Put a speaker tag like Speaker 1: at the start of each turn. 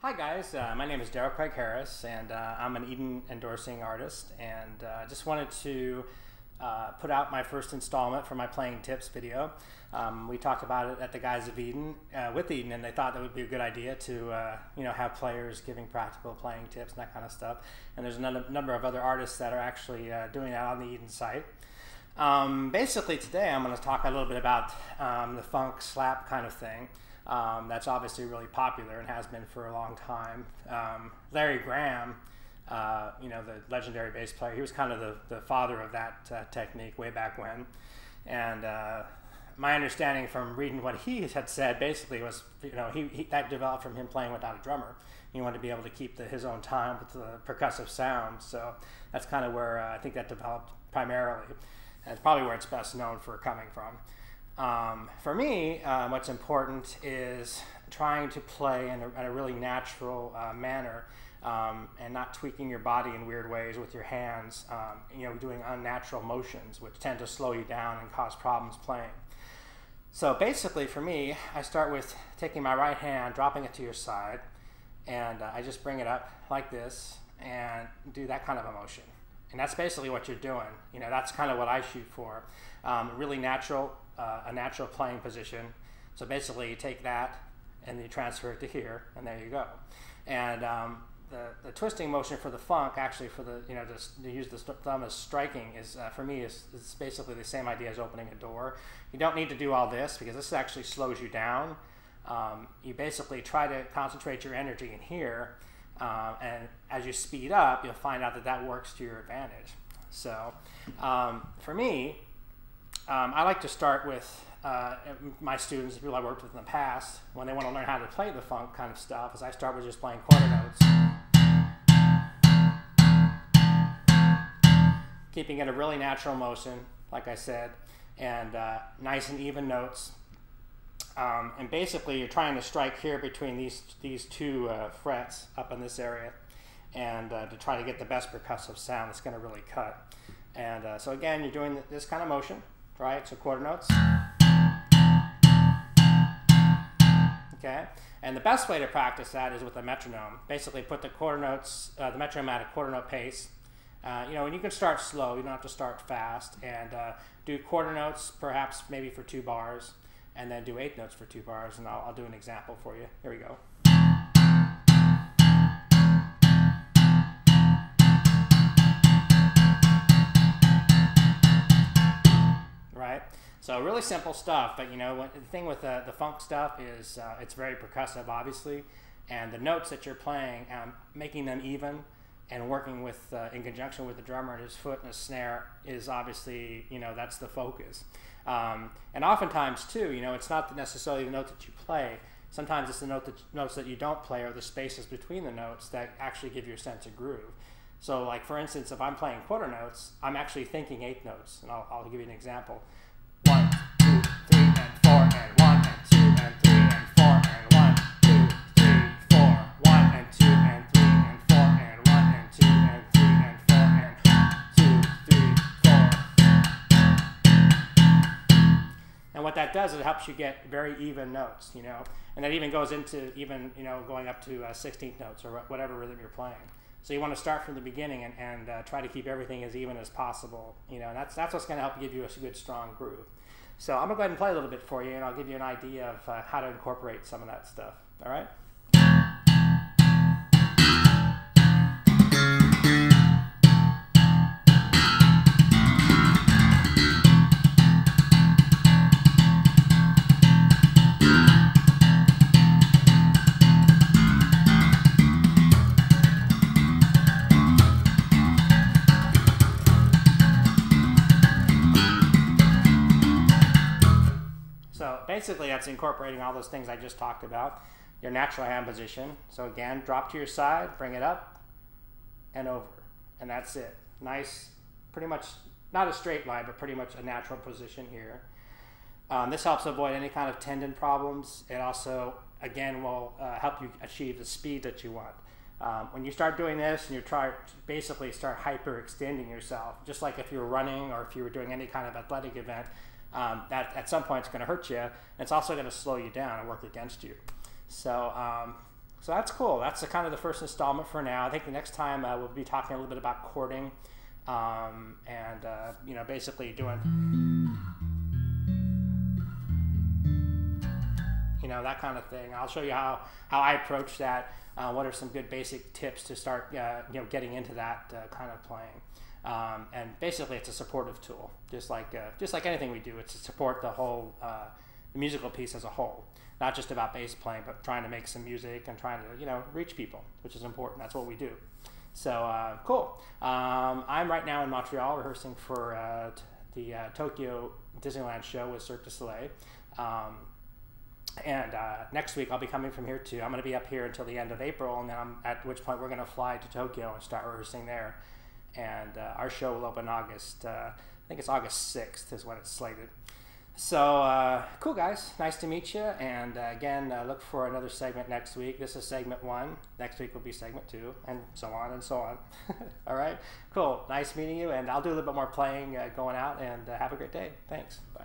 Speaker 1: Hi guys, my name is Darrell Harris, and I'm an Eden endorsing artist, and I just wanted to put out my first installment for my playing tips video. We talked about it at the Guys of Eden with Eden, and they thought that would be a good idea to have players giving practical playing tips and that kind of stuff. And there's a number of other artists that are actually doing that on the Eden site. Basically today I'm going to talk a little bit about the funk slap kind of thing. That's obviously really popular and has been for a long time. Larry Graham, the legendary bass player, he was kind of the father of that technique way back when. And my understanding from reading what he had said basically was, that developed from him playing without a drummer. He wanted to be able to keep his own time with the percussive sound. So that's kind of where I think that developed primarily. And it's probably where it's best known for coming from. For me, what's important is trying to play in a really natural manner and not tweaking your body in weird ways with your hands, doing unnatural motions which tend to slow you down and cause problems playing. So basically for me, I start with taking my right hand, dropping it to your side, and I just bring it up like this and do that kind of a motion. And that's basically what you're doing. That's kind of what I shoot for. Really natural. A natural playing position. So basically you take that and you transfer it to here, and there you go. And the twisting motion for the funk, actually for the, to use the thumb as striking, is for me is basically the same idea as opening a door. You don't need to do all this because this actually slows you down. You basically try to concentrate your energy in here, and as you speed up, you'll find out that works to your advantage. So for me, I like to start with my students, people I worked with in the past, when they want to learn how to play the funk kind of stuff, is I start with just playing quarter notes. Keeping it a really natural motion, like I said, and nice and even notes. And basically you're trying to strike here between these two frets up in this area, and to try to get the best percussive sound that's going to really cut. And so again, you're doing this kind of motion. Right, so quarter notes. Okay, and the best way to practice that is with a metronome. Basically, put the quarter notes, the metronome at a quarter note pace. And you can start slow. You don't have to start fast. And do quarter notes, perhaps maybe for 2 bars, and then do 8 notes for 2 bars. And I'll do an example for you. Here we go. Right? So really simple stuff, but the thing with the funk stuff is it's very percussive, obviously, and the notes that you're playing, making them even and working with in conjunction with the drummer and his foot and his snare is obviously, that's the focus. And oftentimes too, it's not necessarily the note that you play. Sometimes it's the notes that you don't play, or the spaces between the notes, that actually give you a sense of groove. So like for instance, if I'm playing quarter notes, I'm actually thinking 8 notes, and I'll give you an example. 1, 2, 3, and 4, and 1, and 2, and 3, and 4, and 1, 2, 3, 4, 1, and 2, and 3, and 4, and 1, and 2, and 3, and 4, and 2, 3, 4. And what that does is it helps you get very even notes, and that even goes into even, going up to 16th notes or whatever rhythm you're playing. So you want to start from the beginning and try to keep everything as even as possible. And that's what's going to help give you a good, strong groove. So I'm going to go ahead and play a little bit for you, and I'll give you an idea of how to incorporate some of that stuff. All right? Basically, that's incorporating all those things I just talked about. Your natural hand position. So again, drop to your side, bring it up, and over. And that's it. Nice, pretty much, not a straight line, but pretty much a natural position here. This helps avoid any kind of tendon problems. It also, again, will help you achieve the speed that you want. When you start doing this and you basically start hyperextending yourself, just like if you were running or if you were doing any kind of athletic event, that at some point it's going to hurt you, and it's also going to slow you down and work against you. So So that's cool. That's kind of the first installment for now. I think the next time we'll be talking a little bit about chording, and you know, basically doing, you know, that kind of thing. I'll show you how I approach that. What are some good basic tips to start, you know, getting into that kind of playing. And basically, it's a supportive tool, just like anything we do. It's to support the whole the musical piece as a whole, not just about bass playing, but trying to make some music and trying to, you know, reach people, which is important. That's what we do. So cool. I'm right now in Montreal rehearsing for the Tokyo Disneyland show with Cirque du Soleil. And next week I'll be coming from here too. I'm going to be up here until the end of April, and then at which point we're going to fly to Tokyo and start rehearsing there. And our show will open August, I think it's August 6th is when it's slated. So cool, guys. Nice to meet you. And again, look for another segment next week. This is segment 1. Next week will be segment 2, and so on and so on. All right, cool. Nice meeting you. And I'll do a little bit more playing going out. And have a great day. Thanks. Bye.